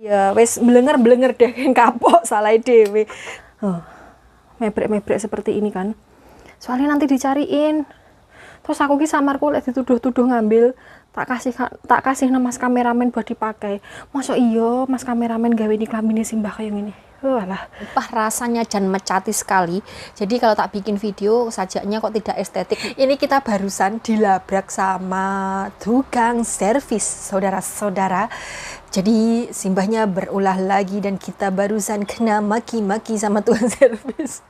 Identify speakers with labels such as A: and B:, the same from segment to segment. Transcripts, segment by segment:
A: Ya wes blenger deh kapok salah dhewe. Mebrek seperti ini kan. Soalnya nanti dicariin. Terus aku ki samarku lek dituduh-tuduh ngambil tak kasih nama mas kameramen buat dipakai. Masa iya mas kameramen gawe ini klamine Simbah kayak gini. Walah,
B: rasanya dan mecati sekali. Jadi kalau tak bikin video sajaknya kok tidak estetik. Ini kita barusan dilabrak sama tukang servis, saudara-saudara. Jadi Simbahnya berulah lagi dan kita barusan kena maki-maki sama tukang servis.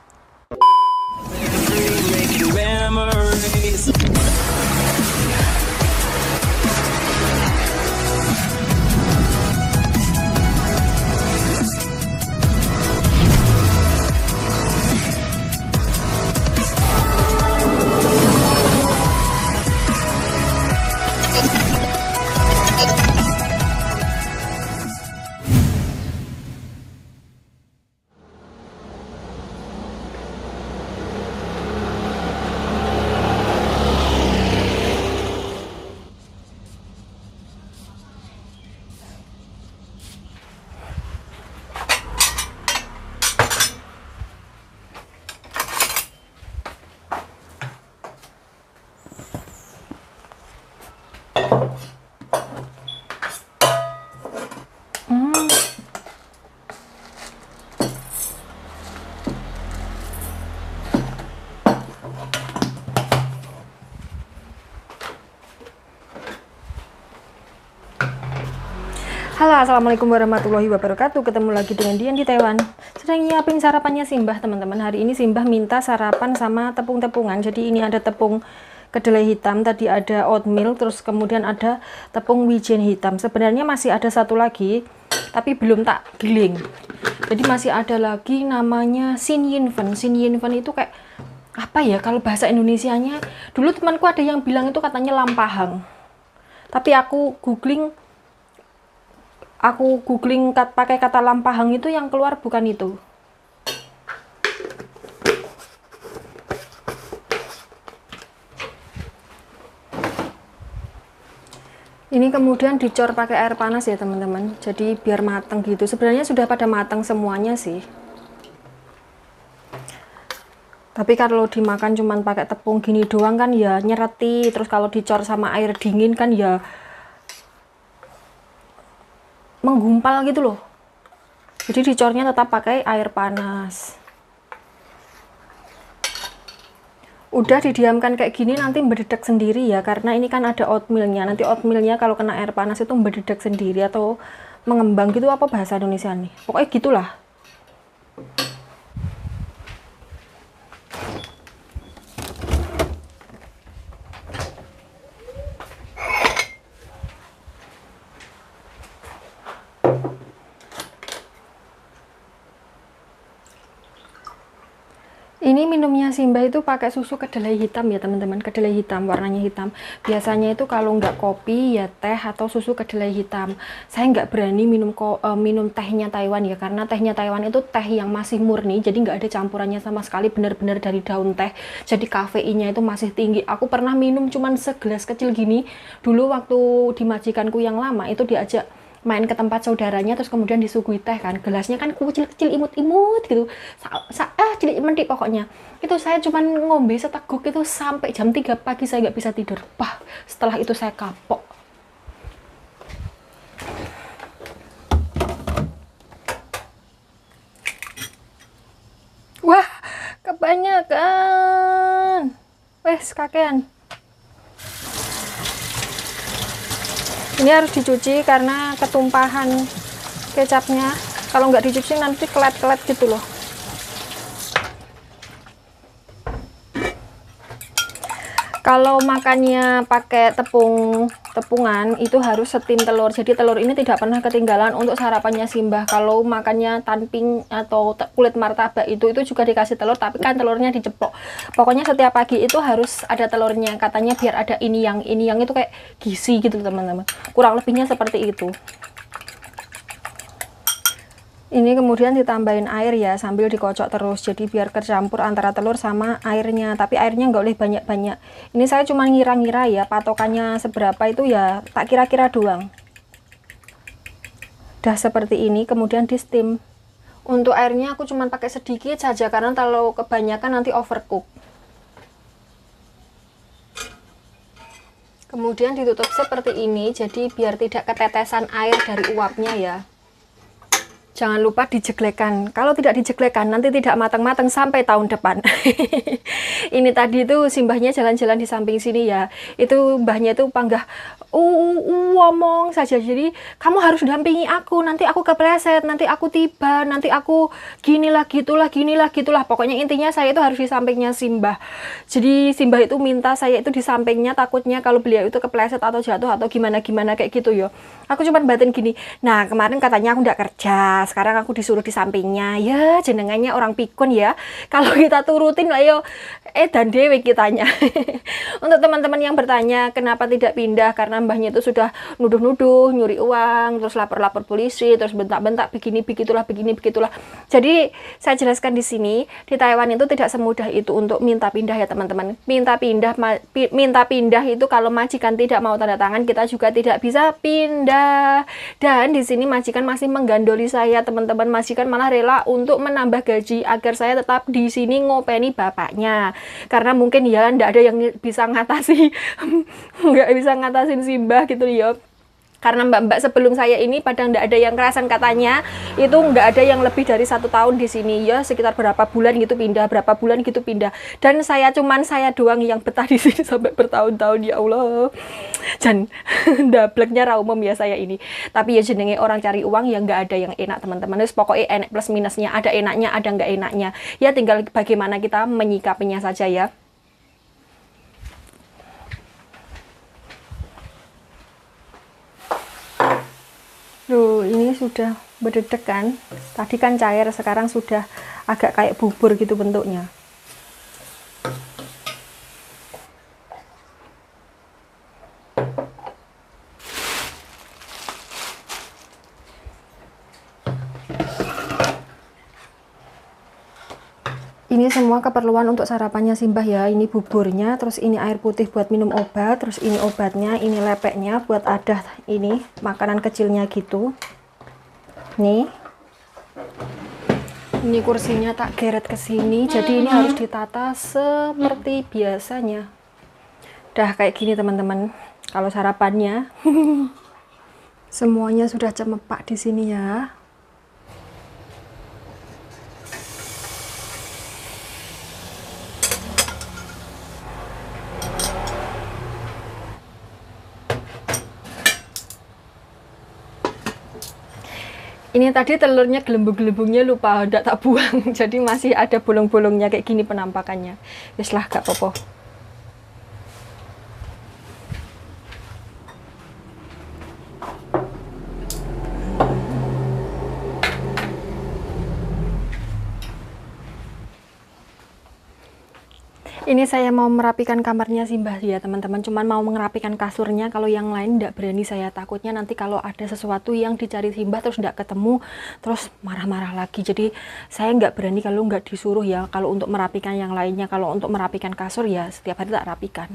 A: Halo, assalamualaikum warahmatullahi wabarakatuh. Ketemu lagi dengan Dian di Taiwan. Sedang nyiapin sarapannya Simbah, teman-teman. Hari ini Simbah minta sarapan sama tepung-tepungan. Jadi ini ada tepung kedelai hitam, tadi ada oatmeal, terus kemudian ada tepung wijen hitam. Sebenarnya masih ada satu lagi, tapi belum tak giling. Jadi masih ada lagi namanya Sin Yin Fen. Sin Yin Fen itu kayak apa ya kalau bahasa Indonesianya? Dulu temanku ada yang bilang itu katanya lampahang. Tapi aku googling pakai kata lampahang itu yang keluar bukan itu. Ini kemudian dicor pakai air panas ya teman-teman. Jadi biar matang gitu. Sebenarnya sudah pada matang semuanya sih. Tapi kalau dimakan cuman pakai tepung gini doang kan ya nyereti. Terus kalau dicor sama air dingin kan ya menggumpal gitu loh. Jadi dicornya tetap pakai air panas. Udah didiamkan kayak gini nanti berdedak sendiri ya, karena ini kan ada oatmealnya. Nanti oatmealnya kalau kena air panas itu berdedak sendiri atau mengembang gitu, apa bahasa Indonesia nih, pokoknya gitulah. Ini minumnya Simbah itu pakai susu kedelai hitam ya teman-teman, kedelai hitam warnanya hitam. Biasanya itu kalau nggak kopi ya teh atau susu kedelai hitam. Saya nggak berani minum tehnya Taiwan ya, karena tehnya Taiwan itu teh yang masih murni, jadi nggak ada campurannya sama sekali, benar-benar dari daun teh. Jadi kafeinnya itu masih tinggi. Aku pernah minum cuman segelas kecil gini. Dulu waktu di majikanku yang lama itu diajak main ke tempat saudaranya, terus kemudian disuguhi teh kan, gelasnya kan kecil-kecil imut-imut gitu, cilik mentik pokoknya. Itu saya cuman ngombe seteguk itu sampai jam 3 pagi saya nggak bisa tidur. Setelah itu saya kapok. Wah, kebanyakan. Wes kakean. Ini harus dicuci karena ketumpahan kecapnya. Kalau nggak dicuci nanti kelet-kelet gitu loh. Kalau makannya pakai tepungan itu harus setim telur. Jadi telur ini tidak pernah ketinggalan untuk sarapannya Simbah. Kalau makannya tanping atau kulit martabak itu juga dikasih telur, tapi kan telurnya diceplok. Pokoknya setiap pagi itu harus ada telurnya. Katanya biar ada ini yang itu kayak gizi gitu teman-teman. Kurang lebihnya seperti itu. Ini kemudian ditambahin air ya, sambil dikocok terus, jadi biar kecampur antara telur sama airnya. Tapi airnya nggak boleh banyak-banyak. Ini saya cuma ngira-ngira ya, patokannya seberapa itu ya tak kira-kira doang. Dah seperti ini, kemudian di steam. Untuk airnya aku cuma pakai sedikit saja karena kalau kebanyakan nanti overcook. Kemudian ditutup seperti ini, jadi biar tidak ketetesan air dari uapnya ya. Jangan lupa dijeglekan. Kalau tidak dijeglekan nanti tidak matang-matang sampai tahun depan. Ini tadi itu simbahnya jalan-jalan di samping sini ya. Itu mbahnya itu panggah ngomong saja. Jadi kamu harus dampingi aku. Nanti aku kepleset, nanti aku tiba, nanti aku ginilah gitulah, ginilah gitulah. Pokoknya intinya saya itu harus di sampingnya simbah. Jadi simbah itu minta saya itu di sampingnya, takutnya kalau beliau itu kepleset atau jatuh atau gimana-gimana kayak gitu ya. Aku cuma batin gini. Nah, kemarin katanya aku nggak kerja. Sekarang aku disuruh di sampingnya. Ya, jenengannya orang pikun ya. Kalau kita turutin lah yo dan dewe kitanya. Untuk teman-teman yang bertanya kenapa tidak pindah, karena mbahnya itu sudah nuduh-nuduh, nyuri uang, terus lapor-lapor polisi, terus bentak-bentak begini begitulah. Jadi saya jelaskan di sini, di Taiwan itu tidak semudah itu untuk minta pindah ya teman-teman. Minta pindah itu kalau majikan tidak mau tanda tangan, kita juga tidak bisa pindah. Dan di sini majikan masih menggandoli saya teman-teman. Majikan malah rela untuk menambah gaji agar saya tetap di sini ngopeni bapaknya, karena mungkin ya nggak ada yang bisa ngatasi nggak bisa ngatasin simbah gitu ya. Karena mbak-mbak sebelum saya ini pada nggak ada yang kerasan katanya, itu nggak ada yang lebih dari 1 tahun di sini ya, sekitar berapa bulan gitu pindah, berapa bulan gitu pindah. Dan saya doang yang betah di sini sampai bertahun-tahun ya Allah. Dan dableknya raumem ya saya ini. Tapi ya jenenge orang cari uang ya nggak ada yang enak teman-teman. Terus pokoknya enak plus minusnya, ada enaknya, ada nggak enaknya. Ya tinggal bagaimana kita menyikapinya saja ya. Loh, ini sudah berdedek kan? Tadi kan cair, sekarang sudah agak kayak bubur gitu bentuknya. Ini semua keperluan untuk sarapannya simbah ya. Ini buburnya, terus ini air putih buat minum obat, terus ini obatnya, ini lepeknya buat adah, ini makanan kecilnya gitu. Nih. Ini kursinya tak geret ke sini, jadi ini harus ditata seperti biasanya. Dah kayak gini teman-teman. Kalau sarapannya semuanya sudah cemepak di sini ya. Ini tadi telurnya gelembung-gelembungnya lupa udah tak buang, jadi masih ada bolong-bolongnya kayak gini penampakannya. Wis lah gak apa-apa. Ini saya mau merapikan kamarnya simbah ya teman-teman, cuman mau merapikan kasurnya. Kalau yang lain tidak berani saya, takutnya nanti kalau ada sesuatu yang dicari simbah terus tidak ketemu, terus marah-marah lagi. Jadi saya nggak berani kalau nggak disuruh ya, kalau untuk merapikan yang lainnya. Kalau untuk merapikan kasur ya setiap hari tak rapikan.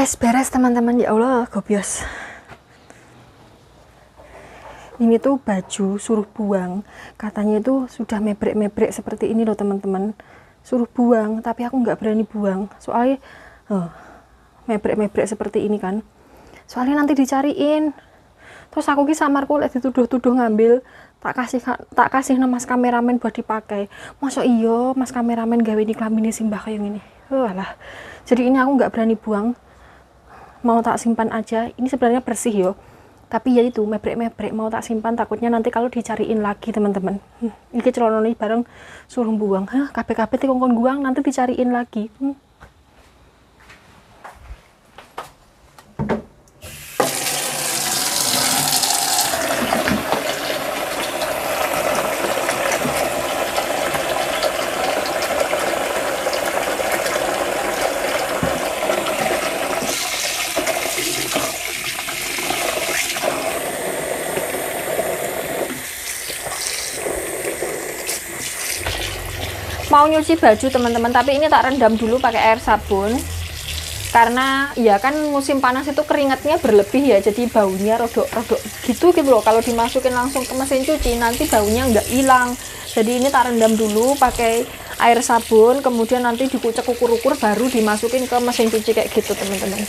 A: Beres teman-teman, ya Allah gobios. Ini tuh baju suruh buang, katanya itu sudah mebrek-mebrek seperti ini loh teman-teman, suruh buang tapi aku nggak berani buang soalnya mebrek-mebrek seperti ini kan, soalnya nanti dicariin Terus aku ki samarku lek dituduh-tuduh ngambil, tak kasih nama mas kameramen buat dipakai. Masa iya mas kameramen gawe di klamine Simbah kayak gini. Walah. Jadi ini aku nggak berani buang. Mau tak simpan aja. Ini sebenarnya bersih yo. Tapi ya itu mebrek-mebrek, mau tak simpan takutnya nanti kalau dicariin lagi teman-teman. Ini celana ini bareng suruh buang. Hah, kabeh-kabeh tikongkon buang nanti dicariin lagi. Mau nyuci baju teman-teman, tapi ini tak rendam dulu pakai air sabun karena ya kan musim panas itu keringatnya berlebih ya, jadi baunya rodok-rodok gitu loh. Kalau dimasukin langsung ke mesin cuci nanti baunya nggak hilang. Jadi ini tak rendam dulu pakai air sabun, kemudian nanti dikucek ukur-ukur baru dimasukin ke mesin cuci kayak gitu teman-teman.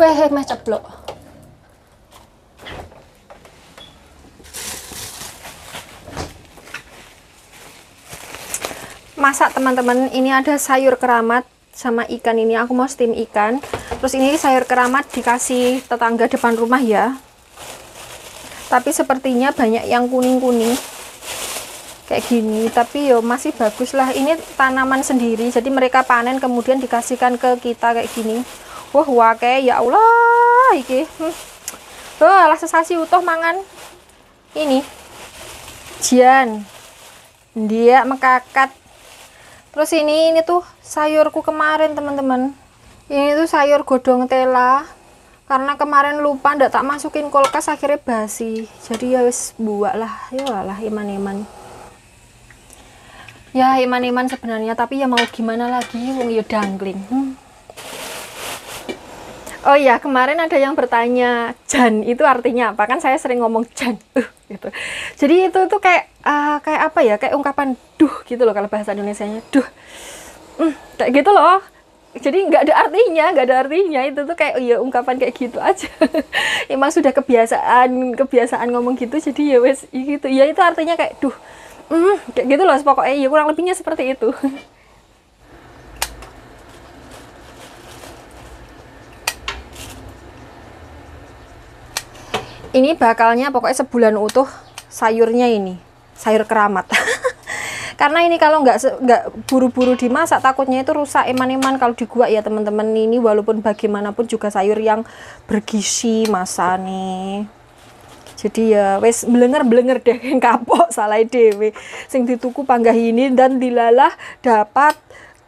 A: Weh, meh ceblok. Masak teman-teman, ini ada sayur keramat sama ikan. Ini aku mau steam ikan. Terus ini sayur keramat dikasih tetangga depan rumah ya. Tapi sepertinya banyak yang kuning-kuning kayak gini, tapi yo masih bagus lah. Ini tanaman sendiri, jadi mereka panen kemudian dikasihkan ke kita kayak gini. Wah, wake ya Allah iki. Lah sesasi utuh mangan. Ini. Jian. Dia mekakat. Terus ini tuh sayurku kemarin, teman-teman. Ini tuh sayur godong tela. Karena kemarin lupa ndak tak masukin kulkas akhirnya basi. Jadi ya wis buak lah. Ya lah iman-iman. Ya iman-iman sebenarnya, tapi ya mau gimana lagi wong ya dangling. Oh iya, kemarin ada yang bertanya, Jan itu artinya apa? Kan saya sering ngomong Jan, gitu. Jadi itu tuh kayak apa ya? Kayak ungkapan duh gitu loh kalau bahasa Indonesianya. Duh. Kayak gitu loh. Jadi nggak ada artinya. Itu tuh kayak ya ungkapan kayak gitu aja. Emang sudah kebiasaan ngomong gitu, jadi ya wes gitu. Ya itu artinya kayak duh. Kayak gitu loh pokoknya ya kurang lebihnya seperti itu. Ini bakalnya pokoknya sebulan utuh sayurnya ini, sayur keramat. Karena ini kalau nggak buru-buru dimasak takutnya itu rusak eman-eman kalau di gua ya teman-teman. Ini walaupun bagaimanapun juga sayur yang bergizi masa nih. Jadi ya wes blenger deh kapok salah dewe. Sing dituku panggah ini dan dilalah dapat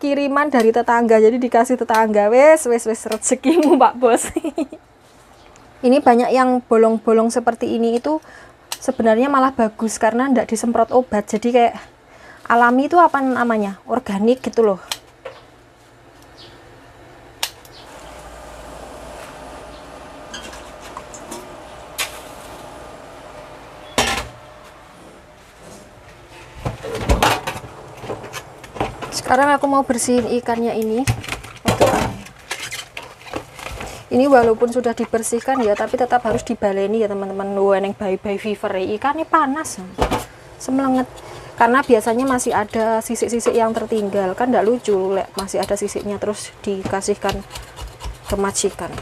A: kiriman dari tetangga. Jadi dikasih tetangga wes rezekimu Pak Bos. Ini banyak yang bolong-bolong seperti ini itu sebenarnya malah bagus karena ndak disemprot obat. Jadi kayak alami itu apa namanya? Organik gitu loh. Sekarang aku mau bersihin ikannya ini. Ini walaupun sudah dibersihkan ya, tapi tetap harus dibaleni ya teman-teman. Wah, neng bayi fever ikannya panas, semelenget. Karena biasanya masih ada sisik-sisik yang tertinggal, kan nggak lucu, masih ada sisiknya terus dikasihkan ke majikan.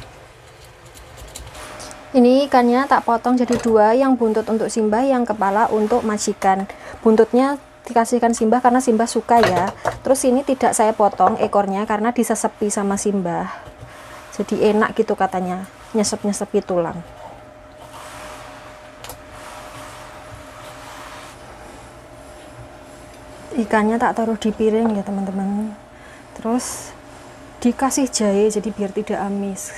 A: Ini ikannya tak potong jadi dua, yang buntut untuk Simbah, yang kepala untuk majikan. Buntutnya dikasihkan Simbah karena Simbah suka ya. Terus ini tidak saya potong ekornya karena disesepi sama Simbah. Jadi enak gitu katanya, nyesep-nyesepi tulang. Ikannya tak taruh di piring ya teman-teman. Terus dikasih jahe jadi biar tidak amis.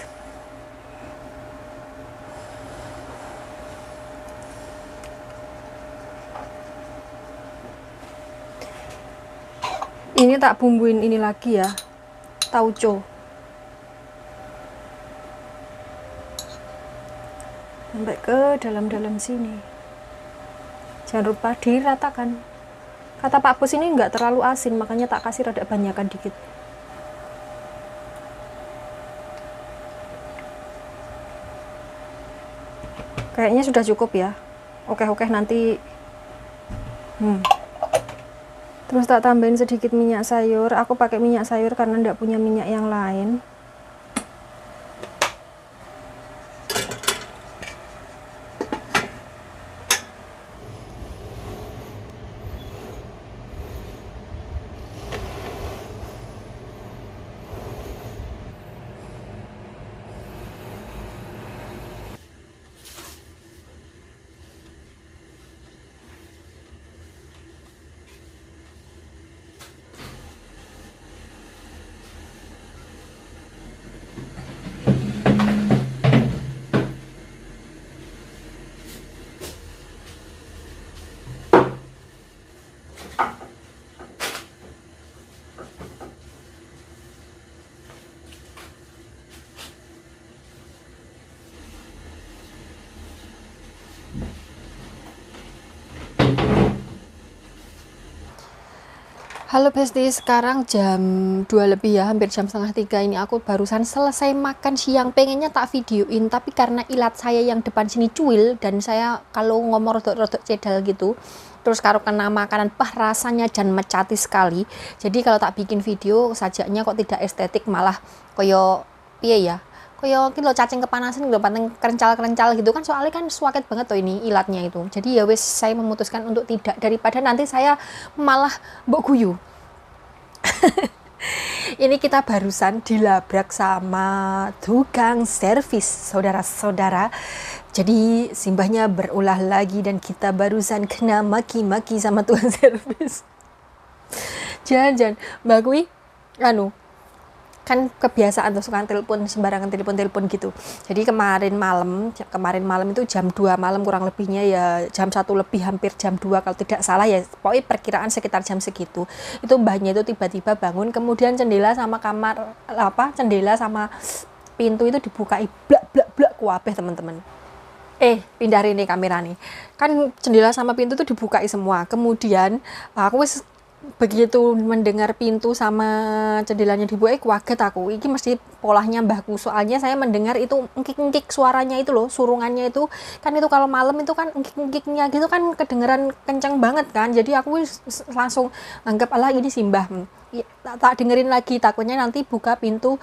A: Ini tak bumbuin ini lagi ya, tauco. Sampai ke dalam-dalam sini. Jangan lupa diratakan Kata Pak Bos ini nggak terlalu asin, makanya tak kasih rada banyakan dikit. Kayaknya sudah cukup ya. Oke nanti terus tak tambahin sedikit minyak sayur. Aku pakai minyak sayur karena nggak punya minyak yang lain. Halo Besti, sekarang jam 2 lebih ya, hampir jam setengah 3 ini aku barusan selesai makan siang. Pengennya tak videoin, tapi karena ilat saya yang depan sini cuil, dan saya kalau ngomong rodok-rodok cedal gitu, terus karo kena makanan, rasanya jan mecati sekali. Jadi kalau tak bikin video, sajaknya kok tidak estetik, malah koyo piye ya, koyo kilo cacing kepanasan gitu, panteng kerencal-kerencal gitu kan, soalnya kan suaket banget tuh ini ilatnya itu. Jadi ya wes, saya memutuskan untuk tidak, daripada nanti saya malah mbok guyu. Ini kita barusan dilabrak sama tukang servis, saudara-saudara. Jadi simbahnya berulah lagi dan kita barusan kena maki-maki sama tukang servis. Jangan Mbak Kui, kan kebiasaan tuh suka telepon sembarangan, telepon gitu. Jadi kemarin malam itu jam 2 malam kurang lebihnya ya, jam 1 lebih hampir jam 2 kalau tidak salah ya, pokoknya perkiraan sekitar jam segitu. Itu mbahnya itu tiba-tiba bangun, kemudian jendela sama pintu itu dibukai blak kuabeh teman-teman. Pindah ini kamera nih. Kan jendela sama pintu itu dibukai semua. Kemudian aku begitu mendengar pintu sama jendelanya dibuka, kaget aku. Ini mesti polahnya mbahku, soalnya saya mendengar itu engkik-engkik suaranya itu loh, surungannya itu kan, itu kalau malam itu kan engkik-engkiknya gitu kan kedengeran kenceng banget kan. Jadi aku langsung anggap alah ini simbah. Tak dengerin lagi, takutnya nanti buka pintu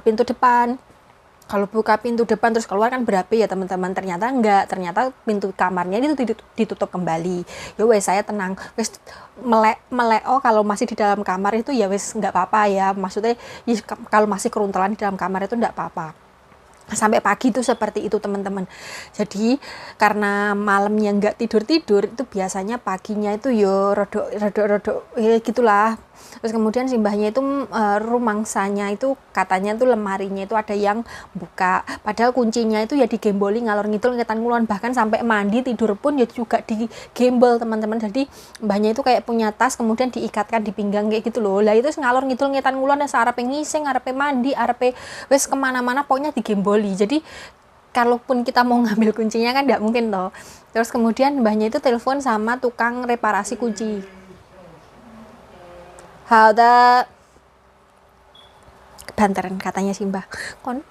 A: depan. Kalau buka pintu depan terus keluar kan berapi ya teman-teman. Ternyata enggak, ternyata pintu kamarnya itu ditutup kembali. Ya wes, saya tenang, wes meleo kalau masih di dalam kamar itu ya wes nggak apa-apa ya, maksudnya ya, kalau masih keruntelan di dalam kamar itu nggak apa-apa. Sampai pagi itu seperti itu teman-teman. Jadi karena malamnya nggak tidur itu biasanya paginya itu yo rodok gitulah. Terus kemudian simbahnya itu rumangsanya itu katanya tuh lemarinya itu ada yang buka, padahal kuncinya itu ya digemboli ngalor ngidul ngetan ngulon, bahkan sampai mandi tidur pun ya juga digembol teman-teman. Jadi mbahnya itu kayak punya tas kemudian diikatkan di pinggang kayak gitu loh. Lah itu ngalor ngidul ngetan ngulon, arepe ngising, arepe mandi, arepe wes kemana-mana pokoknya digemboli. Jadi kalaupun kita mau ngambil kuncinya kan tidak mungkin toh. Terus kemudian mbahnya itu telepon sama tukang reparasi kunci. Hada kebanteran katanya si mbah, kon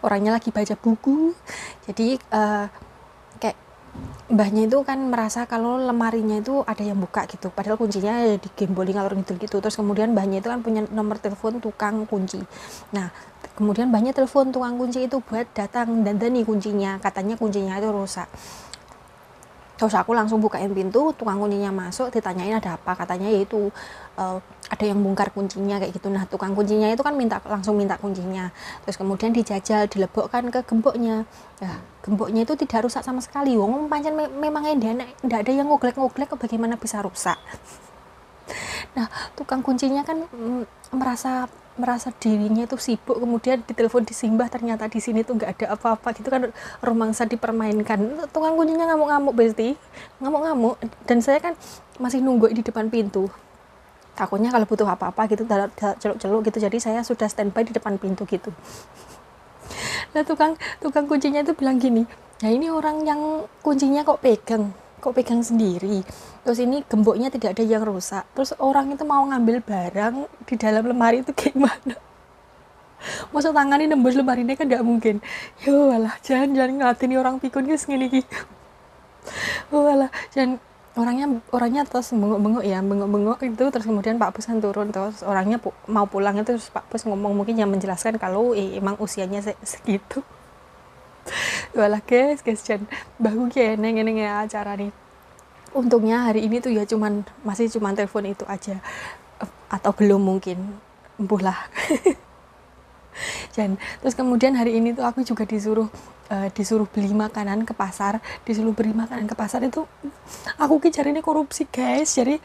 A: orangnya lagi baca buku. Jadi kayak mbahnya itu kan merasa kalau lemarinya itu ada yang buka gitu, padahal kuncinya digemboli ngalor ngidul gitu. Terus kemudian mbahnya itu kan punya nomor telepon tukang kunci. Nah kemudian mbahnya telepon tukang kunci itu buat datang dandani kuncinya, katanya kuncinya itu rusak. Terus aku langsung bukain pintu, tukang kuncinya masuk, ditanyain ada apa, katanya yaitu ada yang bongkar kuncinya kayak gitu. Nah tukang kuncinya itu kan langsung minta kuncinya, terus kemudian dijajal, dilebokkan ke gemboknya. Ya gemboknya itu tidak rusak sama sekali, wong pancen memangnya ndak ada yang ngoglek-ngoglek, bagaimana bisa rusak. Nah tukang kuncinya kan merasa dirinya itu sibuk, kemudian ditelepon di simbah, ternyata di sini tuh nggak ada apa-apa gitu kan, rumangsa dipermainkan. Tukang kuncinya ngamuk-ngamuk Besti, ngamuk-ngamuk, dan saya kan masih nunggu di depan pintu, takutnya kalau butuh apa-apa gitu celuk-celuk gitu, jadi saya sudah standby di depan pintu gitu. Nah tukang kuncinya itu bilang gini, nah ini orang yang kuncinya kok pegang,
B: kok pegang sendiri, terus ini gemboknya tidak ada yang rusak, terus orang itu mau ngambil barang di dalam lemari itu gimana? Masa tangannya nembus lemari ini kan nggak mungkin. Walah, jangan ngelatih orang pikun guys gini gitu. Walah, jangan orangnya terus bengok itu, terus kemudian Pak Bos kan turun, terus orangnya mau pulang itu, terus Pak Bos ngomong mungkin yang menjelaskan kalau emang usianya segitu. Walah guys jangan bahu keneng ya acara nih. Untungnya hari ini tuh ya masih cuman telepon itu aja, atau belum mungkin empuh lah. Dan terus kemudian hari ini tuh aku juga disuruh beli makanan ke pasar. Itu aku cari ini korupsi guys. Jadi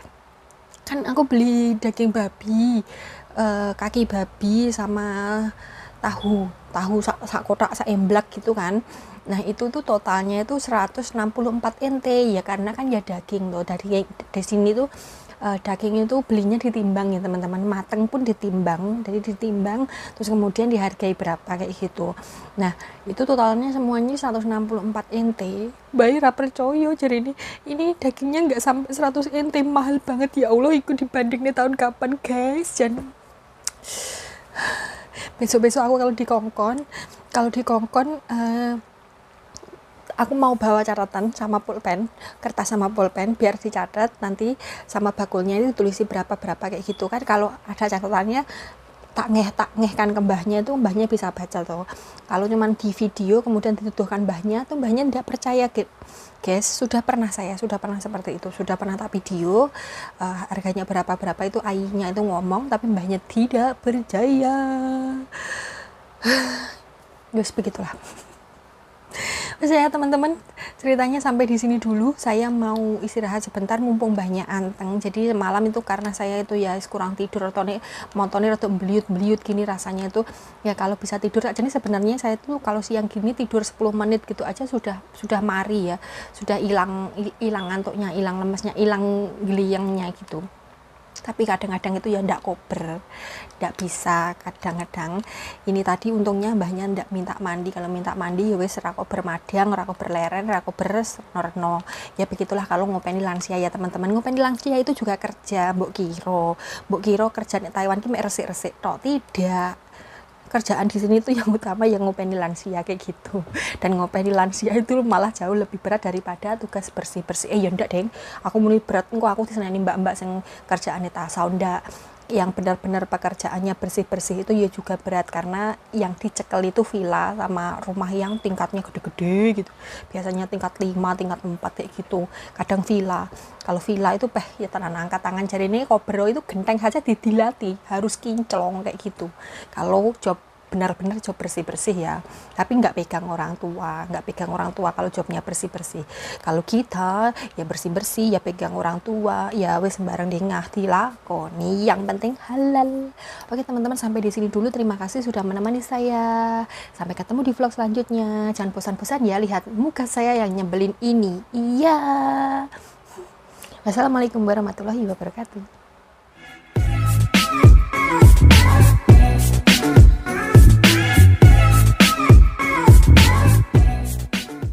B: kan aku beli daging babi, kaki babi sama tahu sak kotak sak emblak gitu kan. Nah itu tuh totalnya itu 164 NT ya, karena kan ya daging loh. Dari sini tuh daging itu belinya ditimbang ya teman-teman, mateng pun ditimbang, jadi ditimbang terus kemudian dihargai berapa kayak gitu. Nah itu totalnya semuanya 164 NT. Bayi ra percaya, jadi ini dagingnya nggak sampai 100 NT, mahal banget ya Allah. Ikut dibandingnya tahun kapan guys. Dan besok aku kalau dikongkon aku mau bawa catatan sama pulpen, kertas sama pulpen biar dicatat nanti sama bakulnya itu tulisi berapa kayak gitu kan. Kalau ada catatannya tak ngeh kan ke mbahnya, itu mbahnya bisa baca tuh. Kalau cuman di video kemudian dituduhkan mbahnya tuh, mbahnya tidak percaya guys. Sudah pernah seperti itu, sudah pernah tak video harganya berapa itu AI-nya itu ngomong, tapi mbahnya tidak percaya. Terus begitulah. Ya teman-teman, ceritanya sampai di sini dulu. Saya mau istirahat sebentar mumpung banyak anteng. Jadi malam itu karena saya itu ya kurang tidur, atau motornya rada beliut gini rasanya itu ya, kalau bisa tidur aja nih. Sebenarnya saya tuh kalau siang gini tidur 10 menit gitu aja sudah mari ya, sudah hilang ngantuknya, hilang lemesnya, hilang geliangnya gitu. Tapi kadang-kadang itu ya ndak kober, ndak bisa kadang-kadang. Ini tadi untungnya mbahnya ndak minta mandi. Kalau minta mandi ya wis ra kober madang, ra kober leren, ra kober reno. Ya begitulah kalau ngopeni lansia ya teman-teman. Ngopeni lansia itu juga kerja, mbok kira kerja di Taiwan ki mek resik-resik tok, tidak. Kerjaan di sini tuh yang utama yang ngopeni lansia kayak gitu. Dan ngopeni lansia itu malah jauh lebih berat daripada tugas bersih-bersih. Ya ndak deng, aku muni berat engko aku diseneni mbak-mbak sing kerjaane tasau ndak. Yang benar-benar pekerjaannya bersih-bersih itu ya juga berat, karena yang dicekel itu villa sama rumah yang tingkatnya gede-gede gitu. Biasanya tingkat 5, tingkat 4 kayak gitu. Kadang villa. Kalau villa itu ya tenan angkat tangan, jari ini kobro itu genteng saja didilati, harus kinclong kayak gitu. Kalau benar-benar job bersih-bersih ya, tapi nggak pegang orang tua kalau jobnya bersih-bersih. Kalau kita ya bersih-bersih ya pegang orang tua, ya wes sembarang dengah dilakoni, yang penting halal. Oke teman-teman, sampai di sini dulu. Terima kasih sudah menemani saya. Sampai ketemu di vlog selanjutnya. Jangan bosan-bosan ya lihat muka saya yang nyebelin ini. Iya. Wassalamualaikum warahmatullahi wabarakatuh.